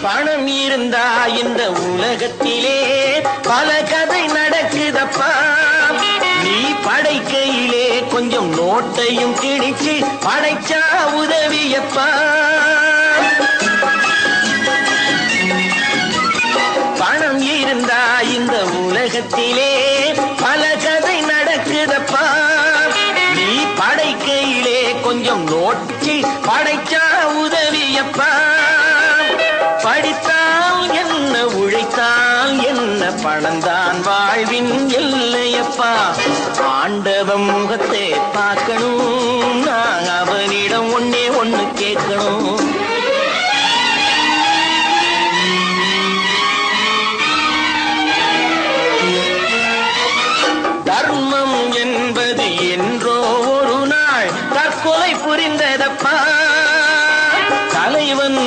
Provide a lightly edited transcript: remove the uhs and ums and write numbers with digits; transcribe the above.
பணம் இருந்தா இந்த உலகத்திலே பல கதை நடக்குதப்பா. நீ படைக்கையிலே கொஞ்சம் நோட்டையும் கிழிச்சு படைச்சா உதவியப்பா. பணம் இருந்தா இந்த உலகத்திலே பல கதை நடக்குதப்பா. நீ படைக்கையிலே கொஞ்சம் நோட்டி படைச்சா உதவியப்பா. படித்தால் என்ன உழைத்தால் என்ன பணந்தான் வாழ்வின் எல்லையப்பா. ஆண்டவன் முகத்தை பார்க்கணும், நான் அவனிடம் ஒன்னே ஒண்ணு கேட்கணும். தர்மம் என்பது என்றோ ஒரு நாள் தற்கொலை புரிந்ததப்பா. தலைவன்